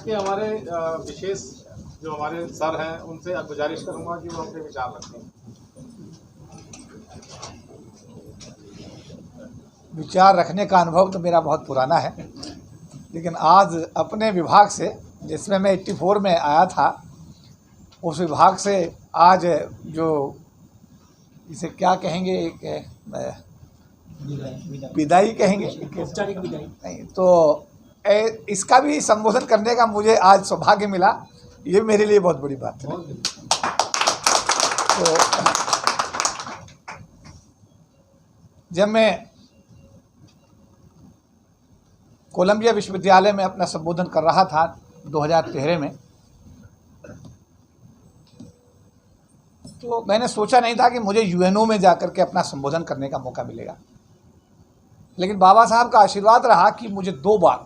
के हमारे विशेष जो हमारे सर हैं उनसे गुजारिश करूंगा कि वो अपने विचार रखें। विचार रखने का अनुभव तो मेरा बहुत पुराना है, लेकिन आज अपने विभाग से, जिसमें मैं 84 में आया था, उस विभाग से आज जो इसे क्या कहेंगे, एक विदाई कहेंगे, औपचारिक विदाई नहीं तो इसका भी संबोधन करने का मुझे आज सौभाग्य मिला। ये मेरे लिए बहुत बड़ी बात है। तो जब मैं कोलंबिया विश्वविद्यालय में अपना संबोधन कर रहा था 2013 में, तो मैंने सोचा नहीं था कि मुझे यूएनओ में जाकर के अपना संबोधन करने का मौका मिलेगा। लेकिन बाबा साहब का आशीर्वाद रहा कि मुझे 2 बार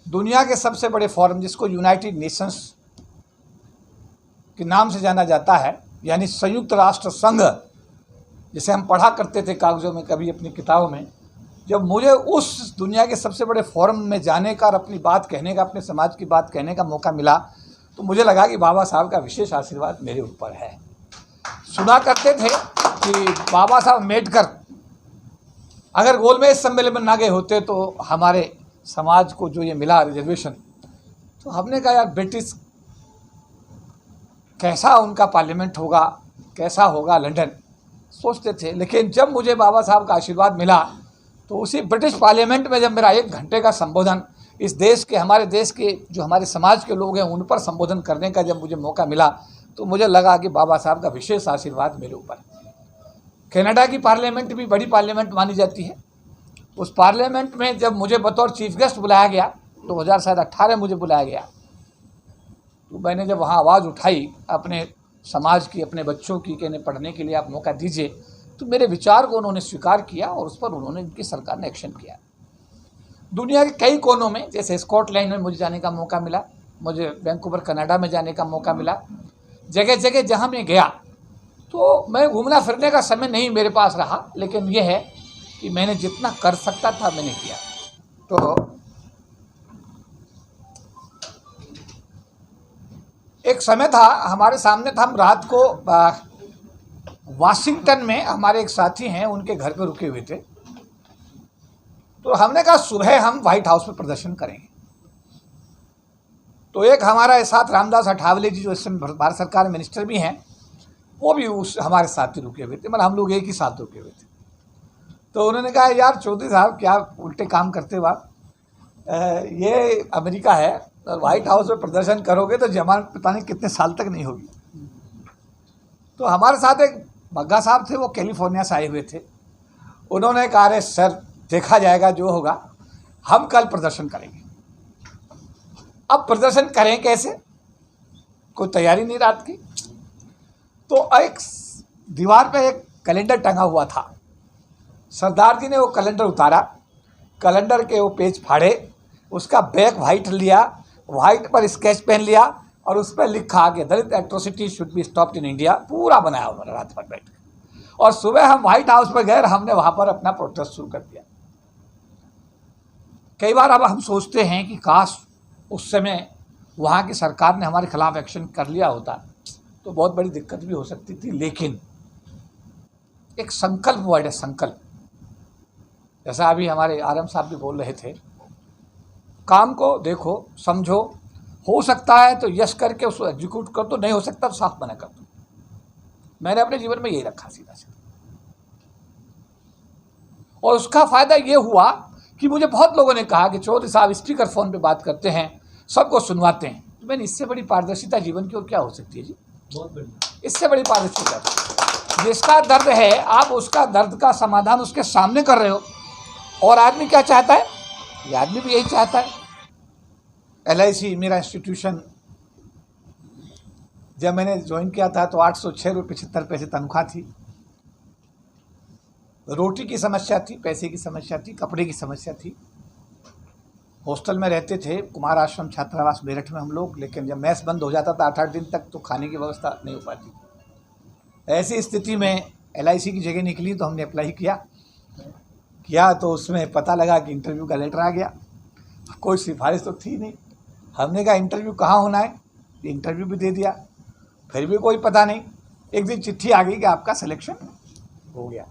दुनिया के सबसे बड़े फोरम, जिसको यूनाइटेड नेशंस के नाम से जाना जाता है, यानी संयुक्त राष्ट्र संघ जिसे हम पढ़ा करते थे कागज़ों में, कभी अपनी किताबों में, जब मुझे उस दुनिया के सबसे बड़े फोरम में जाने का और अपनी बात कहने का, अपने समाज की बात कहने का मौका मिला, तो मुझे लगा कि बाबा साहब का विशेष आशीर्वाद मेरे ऊपर है। सुना करते थे कि बाबा साहब अम्बेडकर अगर गोलमेज सम्मेलन में ना गए होते तो हमारे समाज को जो ये मिला रिजर्वेशन, तो हमने कहा यार ब्रिटिश कैसा उनका पार्लियामेंट होगा, कैसा होगा लंदन, सोचते थे। लेकिन जब मुझे बाबा साहब का आशीर्वाद मिला तो उसी ब्रिटिश पार्लियामेंट में जब मेरा 1 घंटे का संबोधन इस देश के, हमारे देश के जो हमारे समाज के लोग हैं उन पर संबोधन करने का जब मुझे मौका मिला, तो मुझे लगा कि बाबा साहब का विशेष आशीर्वाद मेरे ऊपर है। कनाडा की पार्लियामेंट भी बड़ी पार्लियामेंट मानी जाती है। उस पार्लियामेंट में जब मुझे बतौर चीफ गेस्ट बुलाया गया, 2018 मुझे बुलाया गया, तो मैंने जब वहाँ आवाज़ उठाई अपने समाज की, अपने बच्चों की, कहने पढ़ने के लिए आप मौका दीजिए, तो मेरे विचार को उन्होंने स्वीकार किया और उस पर उन्होंने, उनकी सरकार ने एक्शन किया। दुनिया के कई कोनों में, जैसे स्कॉटलैंड में मुझे जाने का मौका मिला, मुझे वैंकूवर कनाडा में जाने का मौका मिला। जगह जगह जहाँ मैं गया तो मैं घूमना फिरने का समय नहीं मेरे पास रहा, लेकिन यह है कि मैंने जितना कर सकता था मैंने किया। तो एक समय था हमारे सामने था, हम रात को वाशिंगटन में हमारे एक साथी हैं, उनके घर पे रुके हुए थे। तो हमने कहा सुबह हम व्हाइट हाउस में प्रदर्शन करेंगे। तो एक हमारा साथ रामदास अठावले जी, जो इस समय भारत सरकार में मिनिस्टर भी हैं, वो भी उस हमारे साथ ही रुके हुए थे, मतलब हम लोग एक ही साथ रुके हुए थे। तो उन्होंने कहा यार चौधरी साहब क्या उल्टे काम करते हो आप, ये अमेरिका है और व्हाइट हाउस में प्रदर्शन करोगे तो जमानत पता नहीं कितने साल तक नहीं होगी। तो हमारे साथ एक बग्गा साहब थे, वो कैलिफोर्निया से आए हुए थे। उन्होंने कहा अरे सर देखा जाएगा जो होगा, हम कल प्रदर्शन करेंगे। अब प्रदर्शन करें कैसे, कोई तैयारी नहीं रात की। तो एक दीवार पे एक कैलेंडर टंगा हुआ था, सरदार जी ने वो कैलेंडर उतारा, कैलेंडर के वो पेज फाड़े, उसका बैक वाइट लिया, वाइट पर स्केच पेन लिया और उस पर लिखा कि Dalit atrocity should be stopped in India, पूरा बनाया उन्होंने रात भर बैठ के। और सुबह हम व्हाइट हाउस पर गए, हमने वहाँ पर अपना प्रोटेस्ट शुरू कर दिया। कई बार अब हम सोचते हैं कि काश उस समय वहाँ की सरकार ने हमारे खिलाफ एक्शन कर लिया होता तो बहुत बड़ी दिक्कत भी हो सकती थी। लेकिन एक संकल्प वर्ड है, संकल्प। जैसा अभी हमारे आरएम साहब भी बोल रहे थे, काम को देखो, समझो, हो सकता है तो यस करके उसको एग्जीक्यूट कर दो, नहीं हो सकता तो साफ मना कर दो। मैंने अपने जीवन में यही रखा सीधा सीधा, और उसका फायदा ये हुआ कि मुझे बहुत लोगों ने कहा कि चौधरी साहब स्पीकर फोन पे बात करते हैं, सबको सुनवाते हैं। तो मैंने इससे बड़ी पारदर्शिता जीवन की और क्या हो सकती है जी, बहुत बढ़िया, इससे बड़ी पारदर्शिता। जिसका दर्द है आप उसका दर्द का समाधान उसके सामने कर रहे हो। और आदमी क्या चाहता है, ये आदमी भी यही चाहता है। LIC मेरा इंस्टीट्यूशन जब मैंने ज्वाइन किया था तो 806 रुपये 75 पैसे तनख्वाह थी। रोटी की समस्या थी, पैसे की समस्या थी, कपड़े की समस्या थी। हॉस्टल में रहते थे, कुमार आश्रम छात्रावास मेरठ में हम लोग, लेकिन जब मैस बंद हो जाता था 8-8 दिन तक तो खाने की व्यवस्था नहीं हो पाती। ऐसी स्थिति में LIC की जगह निकली तो हमने अप्लाई किया तो उसमें पता लगा कि इंटरव्यू का लेटर आ गया। कोई सिफारिश तो थी नहीं, हमने कहा इंटरव्यू कहाँ होना है, इंटरव्यू भी दे दिया, फिर भी कोई पता नहीं। एक दिन चिट्ठी आ गई कि आपका सिलेक्शन हो गया,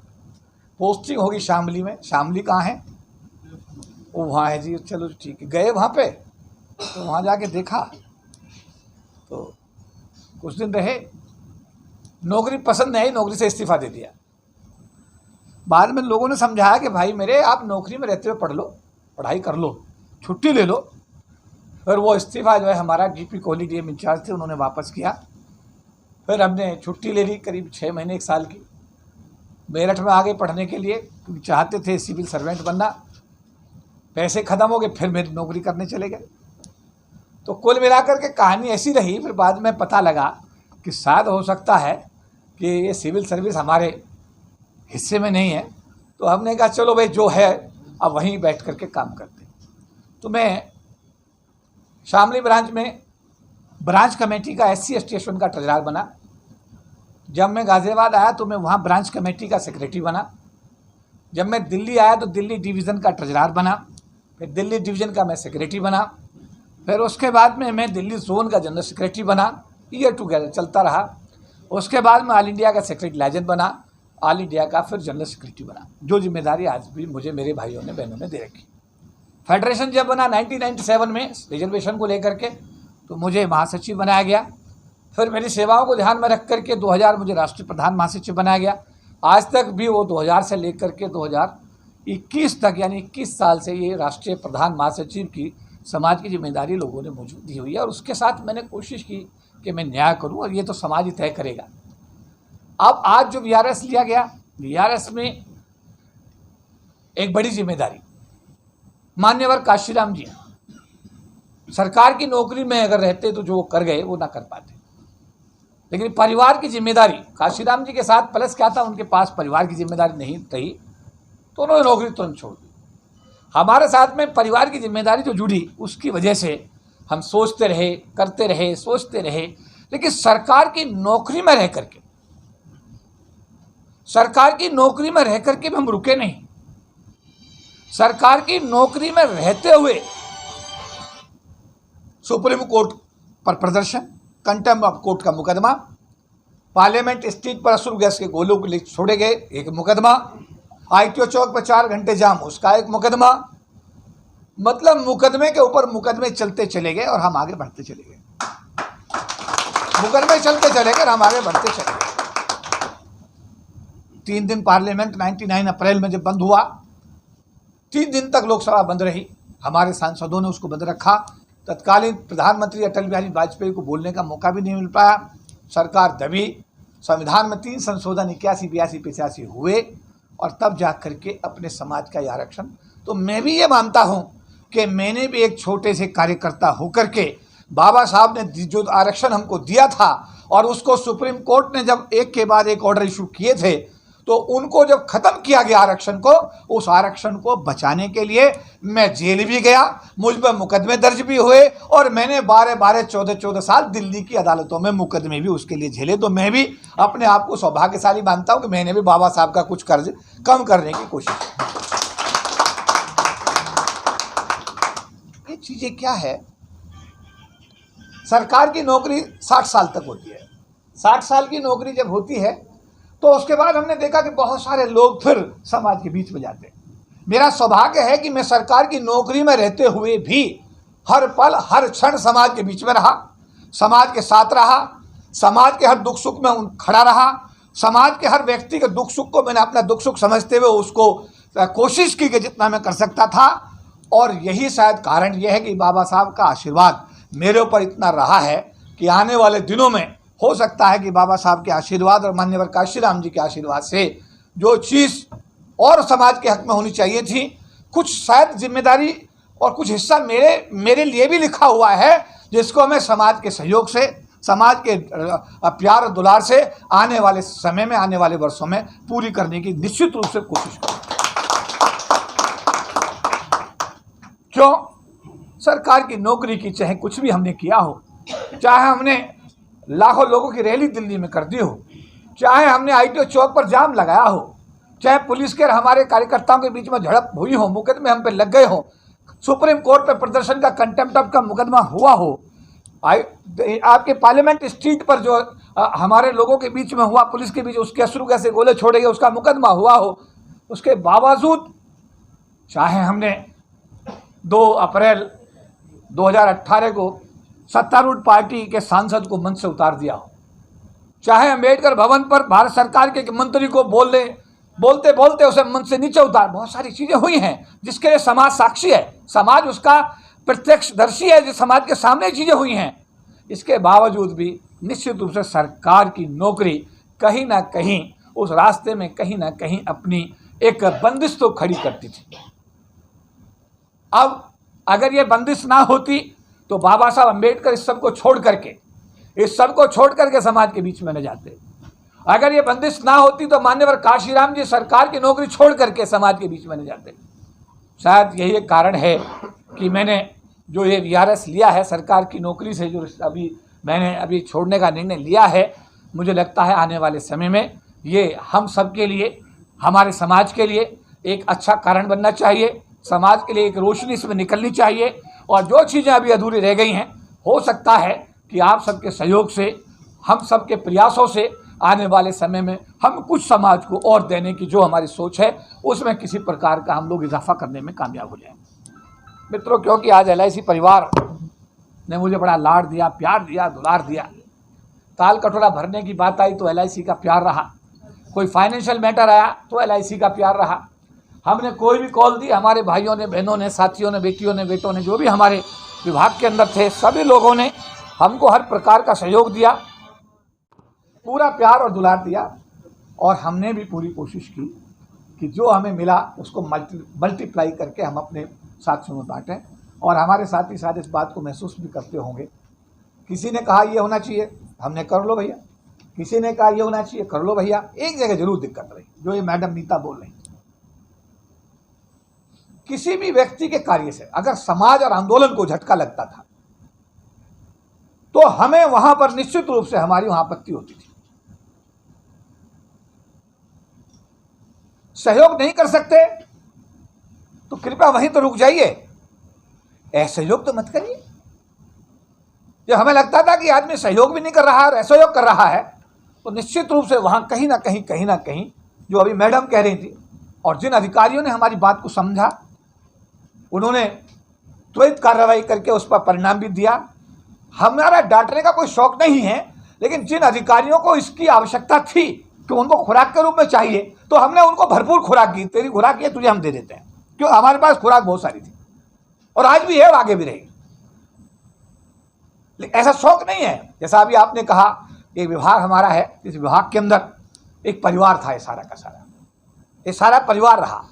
पोस्टिंग होगी शामली में। शामली कहाँ है? वो वहाँ है जी। चलो ठीक है, गए वहाँ पे, तो वहाँ जाके देखा तो कुछ दिन रहे, नौकरी पसंद नहीं आई, नौकरी से इस्तीफ़ा दे दिया। बाद में लोगों ने समझाया कि भाई मेरे, आप नौकरी में रहते हुए पढ़ लो, पढ़ाई कर लो, छुट्टी ले लो। फिर वो इस्तीफ़ा जो है हमारा जीपी कोहली डीएम इंचार्ज थे, उन्होंने वापस किया। फिर हमने छुट्टी ले ली करीब 6 महीने 1 साल की। मेरठ में आ गए पढ़ने के लिए, क्योंकि चाहते थे सिविल सर्वेंट बनना। पैसे ख़त्म हो गए, फिर मेरी नौकरी करने चले गए। तो कुल मिलाकर के कहानी ऐसी रही। फिर बाद में पता लगा कि शायद हो सकता है कि ये सिविल सर्विस हमारे हिस्से में नहीं है। तो हमने कहा चलो भाई जो है अब वहीं बैठ करके काम करते। तो मैं शामली ब्रांच में ब्रांच कमेटी का SC स्टेशन का ट्रेजरर बना। जब मैं गाज़ियाबाद आया तो मैं वहाँ ब्रांच कमेटी का सेक्रेटरी बना। जब मैं दिल्ली आया तो दिल्ली डिवीज़न का ट्रेजरर बना। फिर दिल्ली डिवीज़न का मैं सेक्रेटरी बना। फिर उसके बाद में मैं दिल्ली जोन का जनरल सेक्रेटरी बना। ईयर टुगेदर चलता रहा। उसके बाद में ऑल इंडिया का सेक्रेटरी लाइजन बना, ऑल इंडिया का फिर जनरल सेक्रेटरी बना। जो जिम्मेदारी आज भी मुझे मेरे भाइयों ने बहनों ने दे रखी। फेडरेशन जब बना 1997 में रिजर्वेशन को लेकर के, तो मुझे महासचिव बनाया गया। फिर मेरी सेवाओं को ध्यान में रख करके 2000 मुझे राष्ट्रीय प्रधान महासचिव बनाया गया। आज तक भी वो 2000 से लेकर के 2021 तक, यानी 21 साल से ये राष्ट्रीय प्रधान महासचिव की समाज की जिम्मेदारी लोगों ने मुझे दी हुई है। और उसके साथ मैंने कोशिश की कि मैं न्याय करूं, और ये तो समाज ही तय करेगा। अब आज जो VRS लिया गया, VRS में एक बड़ी जिम्मेदारी, मान्यवर काशीराम जी सरकार की नौकरी में अगर रहते तो जो कर गए वो ना कर पाते, लेकिन परिवार की जिम्मेदारी काशीराम जी के साथ प्लस क्या था, उनके पास परिवार की जिम्मेदारी नहीं रही तो उन्होंने नौकरी तुरंत छोड़ दी। हमारे साथ में परिवार की जिम्मेदारी जो जुड़ी, उसकी वजह से हम सोचते रहे, करते रहे, सोचते रहे, लेकिन सरकार की नौकरी में रह करके, सरकार की नौकरी में रह करके भी हम रुके नहीं। सरकार की नौकरी में रहते हुए सुप्रीम कोर्ट पर प्रदर्शन, कंटेम्प्ट ऑफ कोर्ट का मुकदमा, पार्लियामेंट स्ट्रीट पर असुर गैस के गोलों को ले छोड़े गए एक मुकदमा, ITO चौक पर 4 घंटे जाम उसका एक मुकदमा। मतलब मुकदमे के ऊपर मुकदमे चलते चले गए और हम आगे बढ़ते चले गए। मुकदमे चलते चले गए और हम आगे बढ़ते चले गए। 3 दिन पार्लियामेंट 99 अप्रैल में जब बंद हुआ, 3 दिन तक लोकसभा बंद रही। हमारे सांसदों ने उसको बंद रखा। तत्कालीन प्रधानमंत्री अटल बिहारी वाजपेयी को बोलने का मौका भी नहीं मिल पाया। सरकार दबी। संविधान में 3 संशोधन 81, 82, 85 हुए और तब जा करके अपने समाज का आरक्षण। तो मैं भी ये मानता हूँ कि मैंने भी एक छोटे से कार्यकर्ता होकर के बाबा साहब ने जो आरक्षण हमको दिया था, और उसको सुप्रीम कोर्ट ने जब एक के बाद एक ऑर्डर इशू किए थे, तो उनको जब खत्म किया गया आरक्षण को, उस आरक्षण को बचाने के लिए मैं जेल भी गया, मुझ पर मुकदमे दर्ज भी हुए, और मैंने 12-12, 14-14 साल दिल्ली की अदालतों में मुकदमे भी उसके लिए झेले। तो मैं भी अपने आप को सौभाग्यशाली मानता हूं कि मैंने भी बाबा साहब का कुछ कर्ज कम करने की कोशिश की। ये चीजें क्या है, सरकार की नौकरी 60 साल तक होती है। 60 साल की नौकरी जब होती है तो उसके बाद हमने देखा कि बहुत सारे लोग फिर समाज के बीच में जाते हैं। मेरा सौभाग्य है कि मैं सरकार की नौकरी में रहते हुए भी हर पल हर क्षण समाज के बीच में रहा, समाज के साथ रहा, समाज के हर दुख सुख में खड़ा रहा, समाज के हर व्यक्ति के दुख सुख को मैंने अपना दुख सुख समझते हुए उसको कोशिश की कि जितना मैं कर सकता था। और यही शायद कारण यह है कि बाबा साहब का आशीर्वाद मेरे ऊपर इतना रहा है कि आने वाले दिनों में हो सकता है कि बाबा साहब के आशीर्वाद और मान्यवर काशीराम जी के आशीर्वाद से जो चीज़ और समाज के हक में होनी चाहिए थी, कुछ शायद जिम्मेदारी और कुछ हिस्सा मेरे लिए भी लिखा हुआ है, जिसको मैं समाज के सहयोग से, समाज के प्यार और दुलार से आने वाले समय में, आने वाले वर्षों में पूरी करने की निश्चित रूप से कोशिश करूँगा। क्यों? सरकार की नौकरी की चाहे कुछ भी हमने किया हो, चाहे हमने लाखों लोगों की रैली दिल्ली में कर दी हो, चाहे हमने ITO चौक पर जाम लगाया हो, चाहे पुलिस के हमारे कार्यकर्ताओं के बीच में झड़प हुई हो, मुकदमे हम पे लग गए हो, सुप्रीम कोर्ट पे प्रदर्शन का कंटेम्प्ट ऑफ का मुकदमा हुआ हो, आपके पार्लियामेंट स्ट्रीट पर जो हमारे लोगों के बीच में हुआ, पुलिस के बीच उसके अश्रु कैसे गोले छोड़े गए, उसका मुकदमा हुआ हो, उसके बावजूद चाहे हमने 2 अप्रैल 2018 को सत्तारूढ़ पार्टी के सांसद को मंच से उतार दिया हो, चाहे अम्बेडकर भवन पर भारत सरकार के मंत्री को बोलते बोलते उसे मंच से नीचे उतार, बहुत सारी चीज़ें हुई हैं जिसके लिए समाज साक्षी है, समाज उसका प्रत्यक्षदर्शी है, जो समाज के सामने चीज़ें हुई हैं। इसके बावजूद भी निश्चित रूप से सरकार की नौकरी कहीं ना कहीं उस रास्ते में कहीं ना कहीं अपनी एक बंदिश तो खड़ी करती थी। अब अगर ये बंदिश ना होती तो बाबा साहब अम्बेडकर इस सब को छोड़ करके समाज के बीच में न जाते। अगर ये बंदिश ना होती तो मान्यवर काशीराम जी सरकार की नौकरी छोड़ करके समाज के बीच में न जाते। शायद यही एक कारण है कि मैंने जो ये वीआरएस लिया है सरकार की नौकरी से, जो मैंने छोड़ने का निर्णय लिया है, मुझे लगता है आने वाले समय में ये हम सब के लिए, हमारे समाज के लिए एक अच्छा कारण बनना चाहिए, समाज के लिए एक रोशनी इसमें निकलनी चाहिए। और जो चीज़ें अभी अधूरी रह गई हैं, हो सकता है कि आप सबके सहयोग से, हम सबके प्रयासों से आने वाले समय में हम कुछ समाज को और देने की जो हमारी सोच है उसमें किसी प्रकार का हम लोग इजाफा करने में कामयाब हो जाएं। मित्रों, क्योंकि आज LIC परिवार ने मुझे बड़ा लाड दिया, प्यार दिया, दुलार दिया, ताल कटोरा भरने की बात आई तो LIC का प्यार रहा, कोई फाइनेंशियल मैटर आया तो LIC का प्यार रहा, हमने कोई भी कॉल दी, हमारे भाइयों ने, बहनों ने, साथियों ने, बेटियों ने, बेटों ने, जो भी हमारे विभाग के अंदर थे, सभी लोगों ने हमको हर प्रकार का सहयोग दिया, पूरा प्यार और दुलार दिया। और हमने भी पूरी कोशिश की कि जो हमें मिला उसको मल्टीप्लाई करके हम अपने साथियों में बांटें। और हमारे साथी साथ इस बात को महसूस भी करते होंगे, किसी ने कहा ये होना चाहिए, हमने कर लो भैया, किसी ने कहा ये होना चाहिए, कर लो भैया। एक जगह जरूर दिक्कत रही, जो ये मैडम नीता बोल रही, किसी भी व्यक्ति के कार्य से अगर समाज और आंदोलन को झटका लगता था तो हमें वहां पर निश्चित रूप से हमारी वहां आपत्ति होती थी। सहयोग नहीं कर सकते तो कृपया वहीं तो रुक जाइए, असहयोग तो मत करिए। जब हमें लगता था कि आदमी सहयोग भी नहीं कर रहा है और असहयोग कर रहा है तो निश्चित रूप से वहां कहीं ना कहीं जो अभी मैडम कह रही थी, और जिन अधिकारियों ने हमारी बात को समझा, उन्होंने त्वरित कार्रवाई करके उस पर परिणाम भी दिया। हमारा डांटने का कोई शौक नहीं है, लेकिन जिन अधिकारियों को इसकी आवश्यकता थी कि उनको खुराक के रूप में चाहिए, तो हमने उनको भरपूर खुराक दी। तेरी खुराक ये तुझे हम दे देते हैं, क्यों, हमारे पास खुराक बहुत सारी थी और आज भी है और आगे भी रहेगी। लेकिन ऐसा शौक नहीं है, जैसा अभी आपने कहा, एक विभाग हमारा है, इस विभाग के अंदर एक परिवार था, ये सारा का सारा, ये सारा परिवार रहा।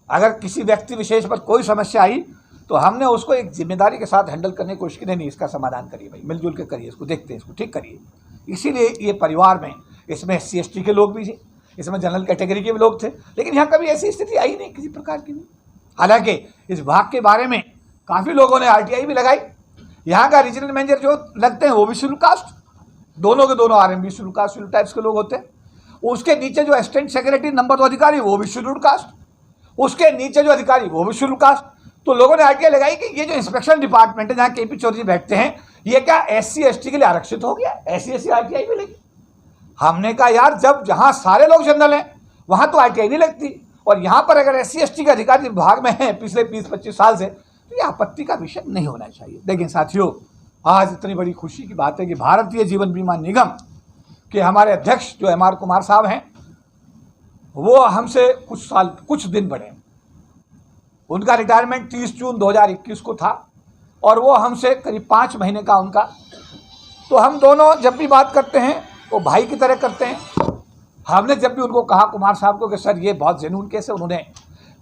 अगर किसी व्यक्ति विशेष पर कोई समस्या आई तो हमने उसको एक जिम्मेदारी के साथ हैंडल करने की कोशिश की, नहीं, इसका समाधान करिए भाई, मिलजुल के करिए, इसको देखते हैं, इसको ठीक करिए। इसीलिए ये परिवार में, इसमें SC ST के लोग भी थे, इसमें जनरल कैटेगरी के भी लोग थे, लेकिन यहाँ कभी ऐसी स्थिति आई नहीं किसी प्रकार की भी। हालांकि इस विभाग के बारे में काफ़ी लोगों ने RTI भी लगाई। यहाँ का रीजनल मैनेजर जो लगते हैं वो भी शेड्यूल कास्ट, दोनों के दोनों RMB schedule caste, schedule types के लोग होते हैं। उसके नीचे जो असिस्टेंट सेक्रेटरी नंबर 2 अधिकारी वो भी शेड्यूल कास्ट, उसके नीचे जो अधिकारी वो भी शेड्यूल कास्ट। तो लोगों ने RTI लगाई कि ये जो इंस्पेक्शन डिपार्टमेंट है जहाँ KP चौधरी बैठते हैं, ये क्या SC ST के लिए आरक्षित हो गया, ऐसी RTI मिलेगी। हमने कहा यार, जब जहाँ सारे लोग जनरल हैं वहाँ तो RTI नहीं लगती, और यहाँ पर अगर SC ST के अधिकारी विभाग में हैं पिछले 20-25 साल से, तो ये आपत्ति का विषय नहीं होना चाहिए। लेकिन साथियों, आज इतनी बड़ी खुशी की बात है कि भारतीय जीवन बीमा निगम के हमारे अध्यक्ष जो MR कुमार साहब हैं, वो हमसे कुछ दिन बड़े हैं। उनका रिटायरमेंट 30 जून 2021 को था और वो हमसे करीब 5 महीने का उनका। तो हम दोनों जब भी बात करते हैं वो भाई की तरह करते हैं। हमने जब भी उनको कहा कुमार साहब को कि सर ये बहुत जेन्युइन केस है, उन्होंने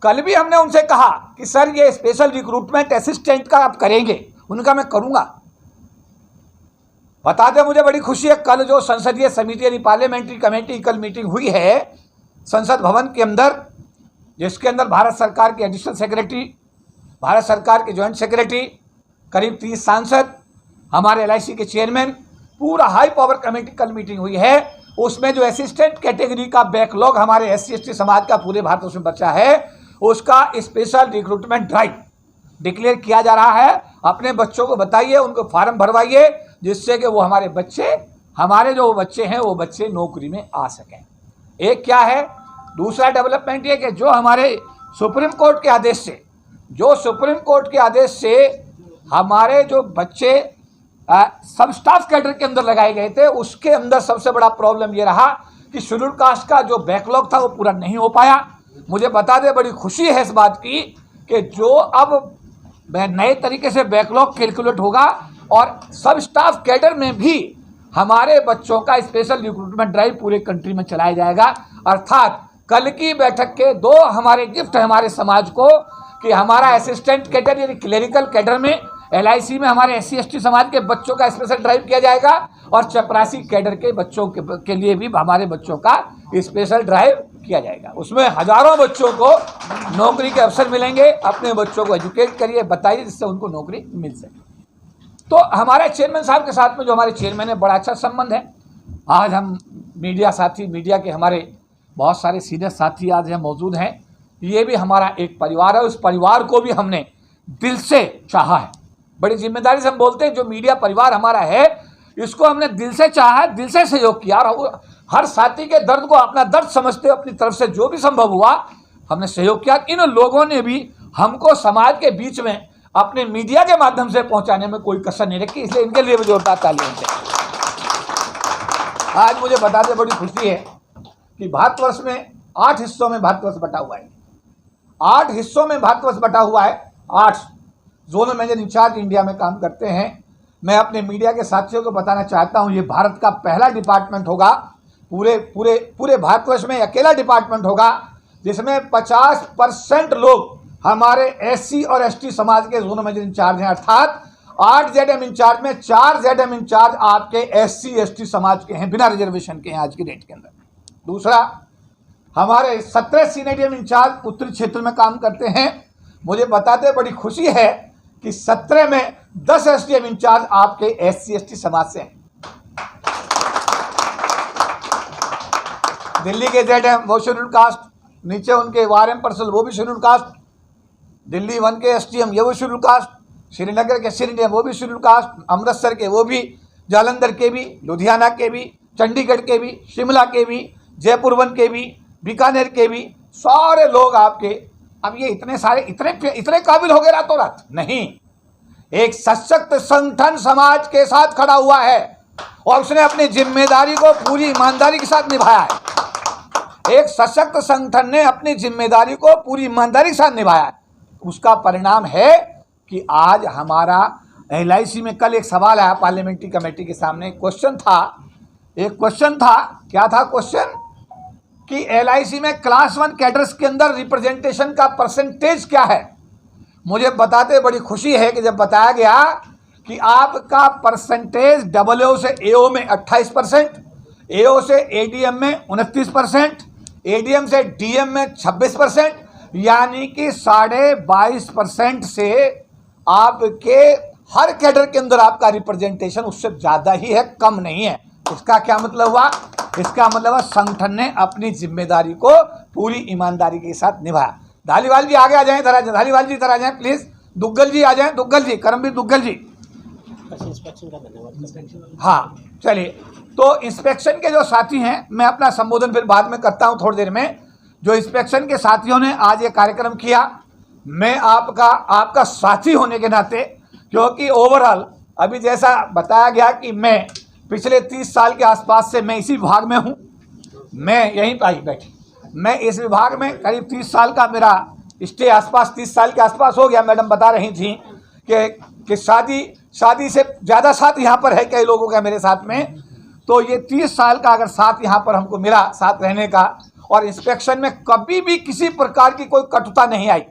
कल भी हमने उनसे कहा कि सर ये स्पेशल रिक्रूटमेंट असिस्टेंट का आप करेंगे, उनका मैं करूँगा। बता दें, मुझे बड़ी खुशी है, कल जो संसदीय समिति यानी पार्लियामेंट्री कमेटी कल मीटिंग हुई है संसद भवन के अंदर, जिसके अंदर भारत सरकार के एडिशनल सेक्रेटरी, भारत सरकार के जॉइंट सेक्रेटरी, करीब 30 सांसद, हमारे LIC के चेयरमैन, पूरा हाई पावर कमेटी कल मीटिंग हुई है। उसमें जो असिस्टेंट कैटेगरी का बैकलॉग हमारे SC ST समाज का पूरे भारत में बचा है, उसका स्पेशल रिक्रूटमेंट ड्राइव डिक्लेयर किया जा रहा है। अपने बच्चों को बताइए, उनको फॉर्म भरवाइए, जिससे कि वो हमारे जो बच्चे हैं वो बच्चे नौकरी में आ सकें। एक क्या है, दूसरा डेवलपमेंट ये कि जो हमारे सुप्रीम कोर्ट के आदेश से हमारे जो बच्चे सब स्टाफ कैडर के अंदर लगाए गए थे, उसके अंदर सबसे बड़ा प्रॉब्लम ये रहा कि शेड्यूल कास्ट का जो बैकलॉग था वो पूरा नहीं हो पाया। मुझे बता दें, बड़ी खुशी है इस बात की कि जो अब नए तरीके से बैकलॉग कैलकुलेट होगा और सब स्टाफ कैडर में भी हमारे बच्चों का स्पेशल रिक्रूटमेंट ड्राइव पूरे कंट्री में चलाया जाएगा। अर्थात कल की बैठक के 2 हमारे गिफ्ट है हमारे समाज को कि हमारा असिस्टेंट कैडर यानी क्लेरिकल कैडर में LIC में हमारे SC ST समाज के बच्चों का स्पेशल ड्राइव किया जाएगा और चपरासी कैडर के बच्चों के लिए भी हमारे बच्चों का स्पेशल ड्राइव किया जाएगा। उसमें हजारों बच्चों को नौकरी के अवसर मिलेंगे। अपने बच्चों को एजुकेट करिए, बताइए, जिससे उनको नौकरी मिल सके। तो हमारे चेयरमैन साहब के साथ में जो हमारे चेयरमैन है, बड़ा अच्छा संबंध है। आज हम मीडिया के हमारे बहुत सारे सीनियर साथी आज यहाँ मौजूद हैं। ये भी हमारा एक परिवार है, उस परिवार को भी हमने दिल से चाहा है। बड़ी जिम्मेदारी से हम बोलते हैं, जो मीडिया परिवार हमारा है इसको हमने दिल से चाहा, दिल से सहयोग किया और हर साथी के दर्द को अपना दर्द समझते अपनी तरफ से जो भी संभव हुआ हमने सहयोग किया। इन लोगों ने भी हमको समाज के बीच में अपने मीडिया के माध्यम से पहुंचाने में कोई कसर नहीं रखी, इसलिए इनके लिए भी जोरदार तालियां चाहिए। आज मुझे बताते बड़ी खुशी है कि भारतवर्ष में 8 हिस्सों में भारतवर्ष बटा हुआ है। 8 हिस्सों में भारतवर्ष बटा हुआ है। 8 जोनल मैनेजर इंचार्ज इंडिया में काम करते हैं। मैं अपने मीडिया के साथियों को बताना चाहता हूं, ये भारत का पहला डिपार्टमेंट होगा, पूरे भारतवर्ष में अकेला डिपार्टमेंट होगा जिसमें 50% लोग हमारे SC और ST समाज के जोनल मैनेजर इंचार्ज हैं। अर्थात 8 ZM इंचार्ज में 4 ZM इंचार्ज आपके SC ST समाज के हैं, बिना रिजर्वेशन के हैं आज की डेट के अंदर। दूसरा, हमारे 17 CNDM इंचार्ज उत्तरी क्षेत्र में काम करते हैं। मुझे बताते बड़ी खुशी है कि 17 में 10 SDM इंचार्ज आपके SC ST समाज से हैं। दिल्ली के ZM वो शेड्यूल कास्ट, नीचे उनके RM पर्सन वो भी शेड्यूल कास्ट, दिल्ली 1 के STM ये वो शेड्यूल कास्ट, श्रीनगर के CNDM वो भी शेड्यूल कास्ट, अमृतसर के वो भी, जालंधर के भी, लुधियाना के भी, चंडीगढ़ के भी, शिमला के भी, जयपुर 1 के भी, बीकानेर के भी, सारे लोग आपके। अब ये इतने सारे इतने काबिल हो गए रातों रात नहीं। एक सशक्त संगठन समाज के साथ खड़ा हुआ है और उसने अपनी जिम्मेदारी को पूरी ईमानदारी के साथ निभाया है। एक सशक्त संगठन ने अपनी जिम्मेदारी को पूरी ईमानदारी के साथ निभाया है। उसका परिणाम है कि आज हमारा LIC में कल एक सवाल आया पार्लियामेंट्री कमेटी के सामने, एक क्वेश्चन था, क्या था क्वेश्चन कि LIC में क्लास 1 कैडर्स के अंदर रिप्रेजेंटेशन का परसेंटेज क्या है। मुझे बताते बड़ी खुशी है कि जब बताया गया कि आपका परसेंटेज AO से AO में 28%, AO से ADM में 29%, ADM से DM में 26%, यानी कि 22.5% से आपके हर कैडर के अंदर आपका रिप्रेजेंटेशन उससे ज़्यादा ही है, कम नहीं है। इसका क्या मतलब हुआ? इसका मतलब है संगठन ने अपनी जिम्मेदारी को पूरी ईमानदारी के साथ निभाया। धालीवाल जी आगे आ जाएं, इधर आ जाएं, धालीवाल जी इधर आ जाएं प्लीज, दुग्गल जी आ जाएं, दुग्गल जी, करमवीर दुग्गल जी। हाँ चलिए, तो इंस्पेक्शन के जो साथी हैं, मैं अपना संबोधन फिर बाद में करता हूं थोड़ी देर में। जो इंस्पेक्शन के साथियों ने आज ये कार्यक्रम किया, मैं आपका साथी होने के नाते, क्योंकि ओवरऑल अभी जैसा बताया गया कि मैं पिछले 30 साल के आसपास से मैं इसी विभाग में हूँ, मैं यहीं पर बैठी, मैं इस विभाग में करीब 30 साल का मेरा स्टे आसपास 30 साल के आसपास हो गया। मैडम बता रही थी कि शादी से ज़्यादा साथ यहाँ पर है कई लोगों का मेरे साथ में, तो ये 30 साल का अगर साथ यहाँ पर हमको मिला साथ रहने का, और इंस्पेक्शन में कभी भी किसी प्रकार की कोई कटुता नहीं आई,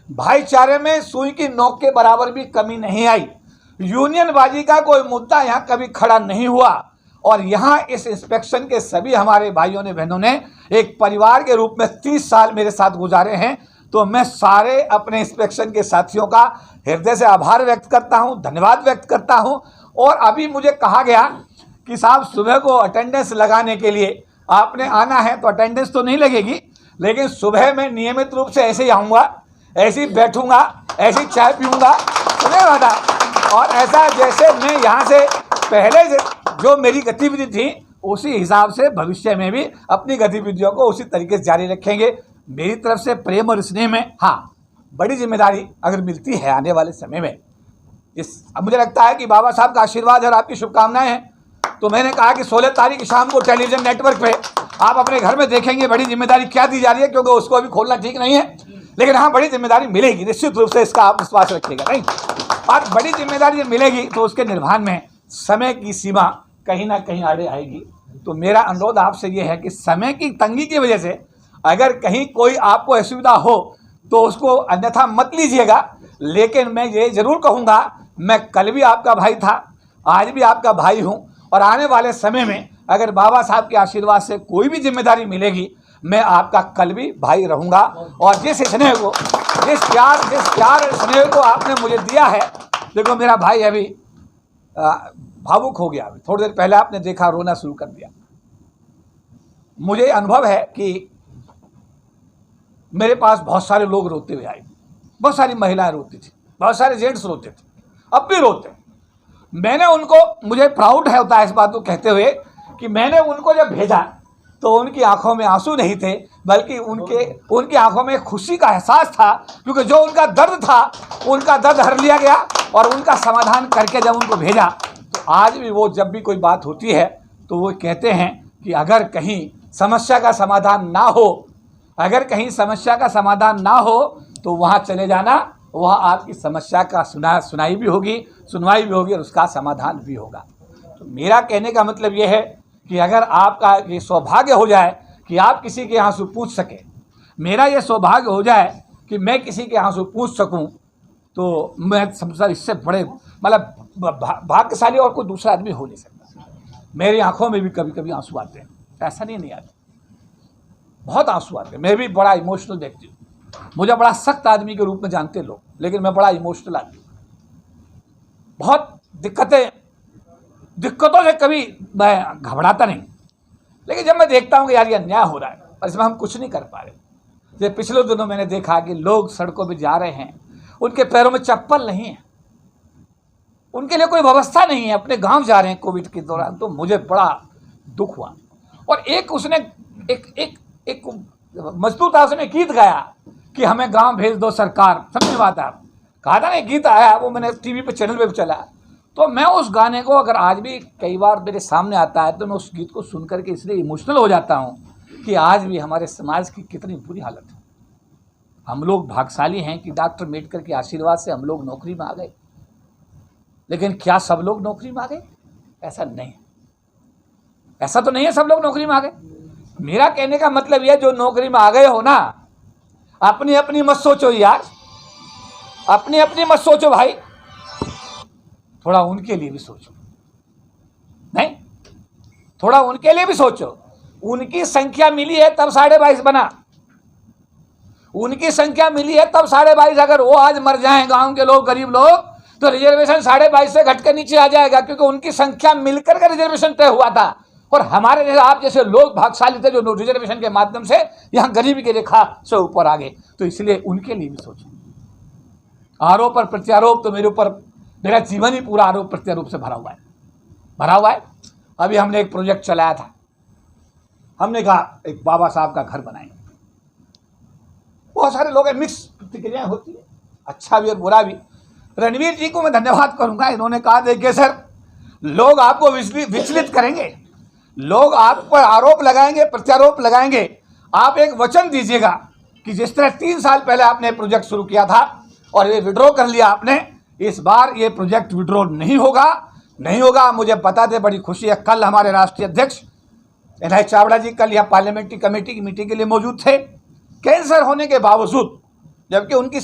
भाईचारे में सुई की नोक के बराबर भी कमी नहीं आई, यूनियनबाजी का कोई मुद्दा यहाँ कभी खड़ा नहीं हुआ। और यहाँ इस इंस्पेक्शन के सभी हमारे भाइयों ने बहनों ने एक परिवार के रूप में 30 साल मेरे साथ गुजारे हैं। तो मैं सारे अपने इंस्पेक्शन के साथियों का हृदय से आभार व्यक्त करता हूँ, धन्यवाद व्यक्त करता हूँ। और अभी मुझे कहा गया कि साहब सुबह को अटेंडेंस लगाने के लिए आपने आना है, तो अटेंडेंस तो नहीं लगेगी, लेकिन सुबह मैं नियमित रूप से ऐसे ही आऊँगा ऐसी बैठूंगा, ऐसी चाय पीऊंगा, सुने वादा। और ऐसा जैसे मैं यहाँ से पहले जो मेरी गतिविधि थी उसी हिसाब से भविष्य में भी अपनी गतिविधियों को उसी तरीके से जारी रखेंगे। मेरी तरफ से प्रेम और स्नेह में हाँ बड़ी जिम्मेदारी अगर मिलती है आने वाले समय में, अब मुझे लगता है कि बाबा साहब का आशीर्वाद और आपकी शुभकामनाएं हैं, तो मैंने कहा कि 16 तारीख शाम को टेलीविजन नेटवर्क पे आप अपने घर में देखेंगे बड़ी जिम्मेदारी क्या दी जा रही है, क्योंकि उसको अभी खोलना ठीक नहीं है, लेकिन हाँ बड़ी जिम्मेदारी मिलेगी निश्चित रूप से, इसका आप विश्वास रखिएगा। नहीं, और बड़ी जिम्मेदारी जब मिलेगी तो उसके निर्वहन में समय की सीमा कहीं ना कहीं आड़े आएगी। तो मेरा अनुरोध आपसे ये है कि समय की तंगी की वजह से अगर कहीं कोई आपको असुविधा हो तो उसको अन्यथा मत लीजिएगा, लेकिन मैं ये जरूर कहूँगा, मैं कल भी आपका भाई था, आज भी आपका भाई हूँ, और आने वाले समय में अगर बाबा साहब के आशीर्वाद से कोई भी जिम्मेदारी मिलेगी मैं आपका कल भी भाई रहूँगा। और जिस स्नेह को, जिस प्यार और स्नेह को आपने मुझे दिया है, देखो मेरा भाई अभी भावुक हो गया, थोड़ी देर पहले आपने देखा रोना शुरू कर दिया। मुझे अनुभव है कि मेरे पास बहुत सारे लोग रोते हुए आए, बहुत सारी महिलाएं रोती थी, बहुत सारे जेंट्स रोते थे, अब भी रोते। मैंने उनको, मुझे प्राउड है होता है इस बात को कहते हुए कि मैंने उनको जब भेजा तो उनकी आंखों में आंसू नहीं थे, बल्कि उनकी आंखों में खुशी का एहसास था, क्योंकि जो उनका दर्द था उनका दर्द हर लिया गया और उनका समाधान करके जब उनको भेजा तो आज भी वो जब भी कोई बात होती है तो वो कहते हैं कि अगर कहीं समस्या का समाधान ना हो, अगर कहीं समस्या का समाधान ना हो तो वहाँ चले जाना, वहाँ आपकी समस्या का सुनवाई भी होगी और उसका समाधान भी होगा। तो मेरा कहने का मतलब ये है कि अगर आपका ये सौभाग्य हो जाए कि आप किसी के आंसू पूछ सके, मेरा ये सौभाग्य हो जाए कि मैं किसी के आंसू पूछ सकूं, तो मैं समझता इससे बड़े मतलब भाग्यशाली और कोई दूसरा आदमी हो नहीं सकता। मेरी आंखों में भी कभी कभी आंसू आते हैं, ऐसा नहीं आते, बहुत आंसू आते हैं। मैं भी बड़ा इमोशनल व्यक्ति हूँ, मुझे बड़ा सख्त आदमी के रूप में जानते लोग, लेकिन मैं बड़ा इमोशनल आदमी हूँ। बहुत दिक्कतों से कभी मैं घबराता नहीं, लेकिन जब मैं देखता हूँ कि यार ये अन्याय हो रहा है और इसमें हम कुछ नहीं कर पा रहे। जैसे पिछले दिनों मैंने देखा कि लोग सड़कों पे जा रहे हैं, उनके पैरों में चप्पल नहीं है, उनके लिए कोई व्यवस्था नहीं है, अपने गांव जा रहे हैं कोविड के दौरान, तो मुझे बड़ा दुख हुआ। और एक उसने एक मजदूर था, उसने गीत गाया कि हमें गांव भेज दो सरकार, समझ बात है, कहा था ना, गीत आया, वो मैंने टीवी पे चैनल पे भी चला। तो मैं उस गाने को अगर आज भी कई बार मेरे सामने आता है तो मैं उस गीत को सुन करके इसलिए इमोशनल हो जाता हूँ कि आज भी हमारे समाज की कितनी बुरी हालत है। हम लोग भाग्यशाली हैं कि डॉक्टर अम्बेडकर के आशीर्वाद से हम लोग नौकरी में आ गए, लेकिन क्या सब लोग नौकरी में आ गए? ऐसा नहीं, ऐसा तो नहीं है सब लोग नौकरी में आ गए। मेरा कहने का मतलब यह, जो नौकरी में आ गए हो ना, अपनी अपनी मत सोचो यार, अपनी अपनी मत सोचो भाई, थोड़ा उनके लिए भी सोचो। नहीं, थोड़ा उनके लिए भी सोचो। उनकी संख्या मिली है तब 22.5 बना, उनकी संख्या मिली है तब 22.5। अगर वो आज मर जाएं गांव के लोग, गरीब लोग, तो रिजर्वेशन 22.5 से घट के नीचे आ जाएगा, क्योंकि उनकी संख्या मिलकर का रिजर्वेशन तय हुआ था। और हमारे जैसे आप जैसे लोग भाग्यशाली थे जो रिजर्वेशन के माध्यम से यहाँ गरीबी की रेखा से ऊपर आ गए। तो इसलिए उनके लिए भी सोचो। आरोप और प्रत्यारोप तो मेरे ऊपर, मेरा जीवन ही पूरा आरोप प्रत्यारोप से भरा हुआ है। अभी हमने एक प्रोजेक्ट चलाया था, हमने कहा एक बाबा साहब का घर बनाएंगे। बहुत सारे लोग, मिक्स प्रतिक्रियाएं होती है, अच्छा भी और बुरा भी। रणवीर जी को मैं धन्यवाद करूंगा, इन्होंने कहा देखिए सर, लोग आपको विचलित करेंगे, लोग आप पर आरोप लगाएंगे, प्रत्यारोप लगाएंगे, आप एक वचन दीजिएगा कि जिस तरह 3 साल पहले आपने प्रोजेक्ट शुरू किया था और ये विड्रॉ कर लिया आपने, इस बार ये प्रोजेक्ट विड्रॉ नहीं होगा। मुझे पता थे, बड़ी खुशी है। कल हमारे राष्ट्रीय अध्यक्ष NI चावड़ा जी कल यहाँ पार्लियामेंट्री कमेटी की मीटिंग के लिए मौजूद थे, कैंसर होने के बावजूद, जबकि उनके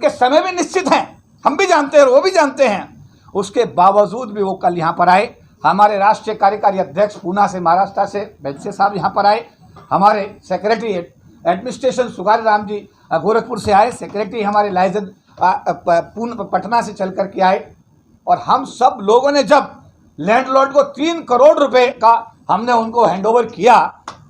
समय भी निश्चित हैं, हम भी जानते हैं और वो भी जानते हैं, उसके बावजूद भी वो कल यहाँ पर आए। हमारे राष्ट्रीय कार्यकारी अध्यक्ष पूना से, महाराष्ट्र से बेंसे साहब यहाँ पर आए, हमारे सेक्रेटरी एडमिनिस्ट्रेशन सुगारी राम जी गोरखपुर से आए, सेक्रेटरी हमारे लाइजन पटना से चल कर के आए। और हम सब लोगों ने जब लैंडलॉर्ड को 3 करोड़ रुपए का हमने उनको हैंडओवर किया,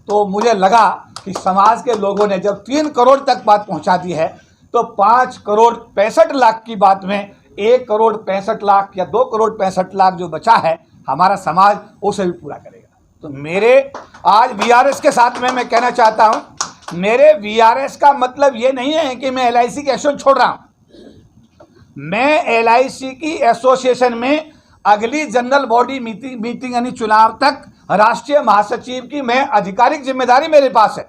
तो मुझे लगा कि समाज के लोगों ने जब 3 करोड़ तक बात पहुंचा दी है, तो 5,65,00,000 की बात में 1,65,00,000 या 2,65,00,000 जो बचा है हमारा समाज उसे भी पूरा करेगा। तो मेरे आज वीआरएस के साथ में मैं कहना चाहता हूं, मेरे वीआरएस का मतलब ये नहीं है कि मैं एलआईसी की एसोसिएशन छोड़ रहा हूं। मैं एलआईसी की एसोसिएशन में अगली जनरल बॉडी मीटिंग यानी चुनाव तक राष्ट्रीय महासचिव की मैं आधिकारिक जिम्मेदारी मेरे पास है।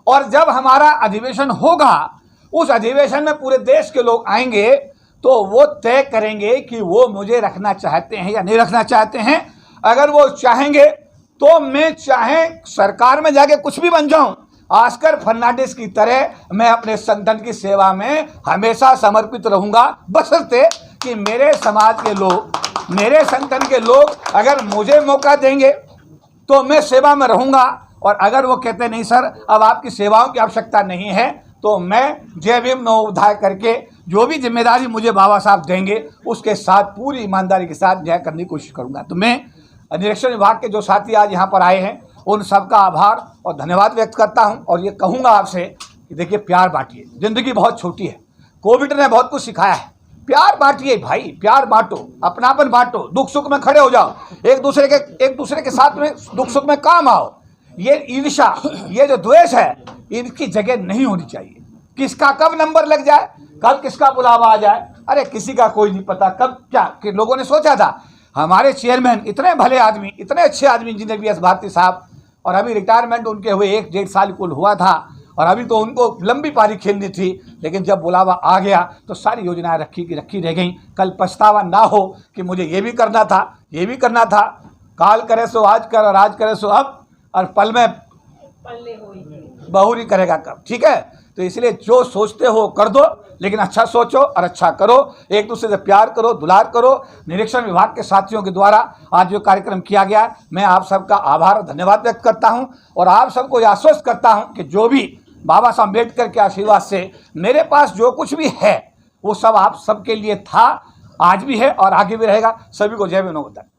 और जब हमारा अधिवेशन होगा, उस अधिवेशन में पूरे देश के लोग आएंगे तो वो तय करेंगे कि वो मुझे रखना चाहते हैं या नहीं रखना चाहते हैं। अगर वो चाहेंगे तो मैं चाहे सरकार में जाके कुछ भी बन जाऊं, ऑस्कर फर्नांडिस की तरह मैं अपने संगठन की सेवा में हमेशा समर्पित रहूंगा, बशर्ते कि मेरे समाज के लोग, मेरे संगठन के लोग अगर मुझे मौका देंगे तो मैं सेवा में रहूंगा। और अगर वो कहते नहीं सर अब आपकी सेवाओं की आवश्यकता नहीं है, तो मैं जय भीम नवोदय करके जो भी जिम्मेदारी मुझे बाबा साहब देंगे उसके साथ पूरी ईमानदारी के साथ न्याय करने की कोशिश करूंगा। तो मैं निरीक्षण विभाग के जो साथी आज यहाँ पर आए हैं उन सबका आभार और धन्यवाद व्यक्त करता हूँ। और ये कहूँगा आपसे कि देखिए, प्यार बांटिए, ज़िंदगी बहुत छोटी है। कोविड ने बहुत कुछ सिखाया है। प्यार बांटिए भाई, प्यार बांटो, अपनापन बांटो, दुख सुख में खड़े हो जाओ, एक दूसरे के साथ में दुख सुख में काम आओ। ये ईर्ष्या, ये जो द्वेष है, इनकी जगह नहीं होनी चाहिए। किसका कब नंबर लग जाए, कल किसका बुलावा आ जाए, अरे किसी का कोई नहीं पता कब क्या कि लोगों ने सोचा था। हमारे चेयरमैन इतने भले आदमी, इतने अच्छे आदमी इंजीनियर वी एस भारती साहब, और अभी रिटायरमेंट उनके हुए 1-1.5 साल कुल हुआ था और अभी तो उनको लंबी पारी खेलनी थी, लेकिन जब बुलावा आ गया तो सारी योजनाएं रखी रह गई। कल पछतावा ना हो कि मुझे ये भी करना था, ये भी करना था। काल करे सो आज कर और आज करे सो अब, और पल में बहुरी करेगा कब। ठीक है, तो इसलिए जो सोचते हो कर दो, लेकिन अच्छा सोचो और अच्छा करो, एक दूसरे से प्यार करो, दुलार करो। निरीक्षण विभाग के साथियों के द्वारा आज जो कार्यक्रम किया गया, मैं आप सबका आभार और धन्यवाद व्यक्त करता हूं और आप सबको आश्वस्त करता हूं कि जो भी बाबा साहब अम्बेडकर के आशीर्वाद से मेरे पास जो कुछ भी है वो सब आप सबके लिए था, आज भी है और आगे भी रहेगा। सभी को जय भीम नवोदय।